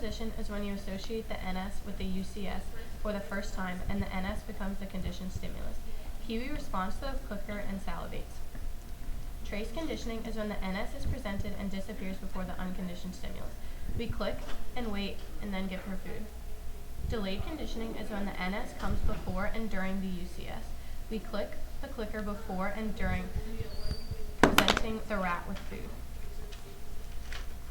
Acquisition is when you associate the NS with the UCS for the first time and the NS becomes the conditioned stimulus. Kiwi responds to the clicker and salivates. Trace conditioning is when the NS is presented and disappears before the unconditioned stimulus. We click and wait and then give her food. Delayed conditioning is when the NS comes before and during the UCS. We click the clicker before and during presenting the rat with food.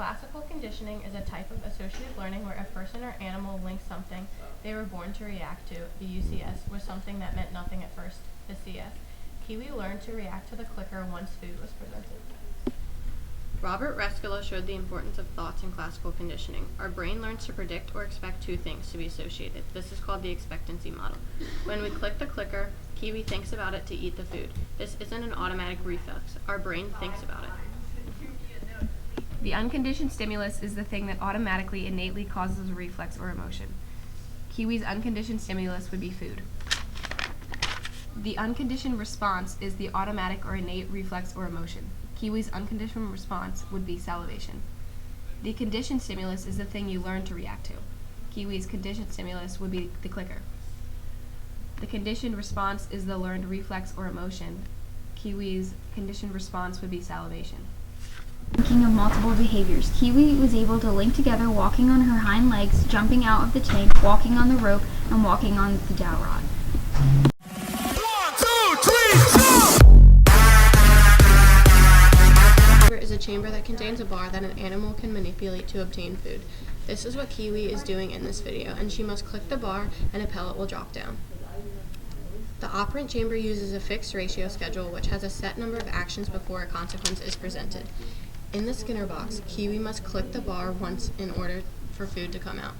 Classical conditioning is a type of associative learning where a person or animal links something they were born to react to, the UCS, with something that meant nothing at first, the CS. Kiwi learned to react to the clicker once food was presented. Robert Rescalo showed the importance of thoughts in classical conditioning. Our brain learns to predict or expect two things to be associated. This is called the expectancy model. When we click the clicker, Kiwi thinks about it to eat the food. This isn't an automatic reflex. Our brain thinks about it. The unconditioned stimulus is the thing that automatically, innately causes a reflex or emotion. Kiwi's unconditioned stimulus would be food. The unconditioned response is the automatic or innate reflex or emotion. Kiwi's unconditioned response would be salivation. The conditioned stimulus is the thing you learn to react to. Kiwi's conditioned stimulus would be the clicker. The conditioned response is the learned reflex or emotion. Kiwi's conditioned response would be salivation. Thinking of multiple behaviors. Kiwi was able to link together walking on her hind legs, jumping out of the tank, walking on the rope, and walking on the dowel rod. 1, 2, 3, is a chamber that contains a bar that an animal can manipulate to obtain food. This is what Kiwi is doing in this video, and she must click the bar and a pellet will drop down. The operant chamber uses a fixed ratio schedule which has a set number of actions before a consequence is presented. In the Skinner box, Kiwi must click the bar once in order for food to come out.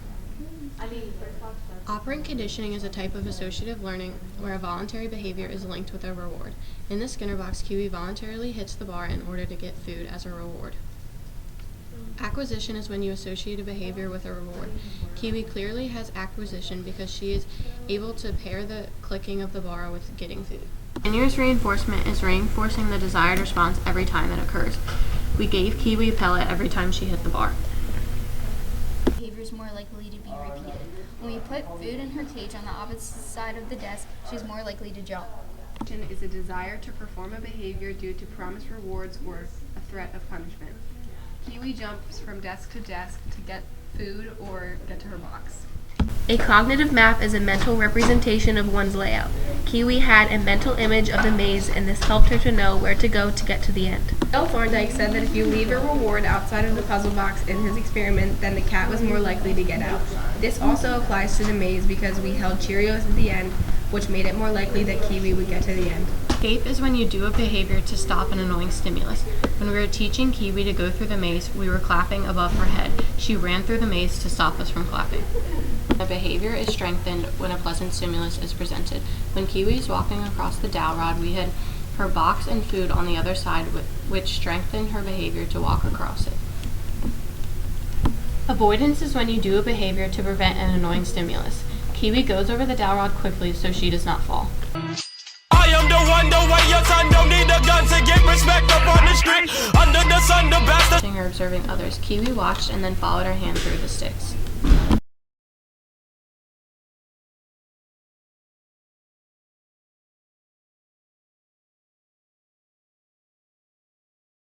Operant conditioning is a type of associative learning where a voluntary behavior is linked with a reward. In the Skinner box, Kiwi voluntarily hits the bar in order to get food as a reward. Acquisition is when you associate a behavior with a reward. Kiwi clearly has acquisition because she is able to pair the clicking of the bar with getting food. Continuous reinforcement is reinforcing the desired response every time it occurs. We gave Kiwi a pellet every time she hit the bar. Behavior is more likely to be repeated. When we put food in her cage on the opposite side of the desk, she's more likely to jump. Action is a desire to perform a behavior due to promised rewards or a threat of punishment. Kiwi jumps from desk to desk to get food or get to her box. A cognitive map is a mental representation of one's layout. Kiwi had a mental image of the maze, and this helped her to know where to go to get to the end. L. Thorndike said that if you leave a reward outside of the puzzle box in his experiment, then the cat was more likely to get out. This also applies to the maze because we held Cheerios at the end, which made it more likely that Kiwi would get to the end. Escape is when you do a behavior to stop an annoying stimulus. When we were teaching Kiwi to go through the maze, we were clapping above her head. She ran through the maze to stop us from clapping. The behavior is strengthened when a pleasant stimulus is presented. When Kiwi is walking across the dowel rod, we had her box and food on the other side, which strengthened her behavior to walk across it. Avoidance is when you do a behavior to prevent an annoying stimulus. Kiwi goes over the dowel rod quickly so she does not fall. I am the one, the way your son don't need a gun to get respect up on the street. Under the sun, the bastard. Her observing others, Kiwi watched and then followed her hand through the sticks.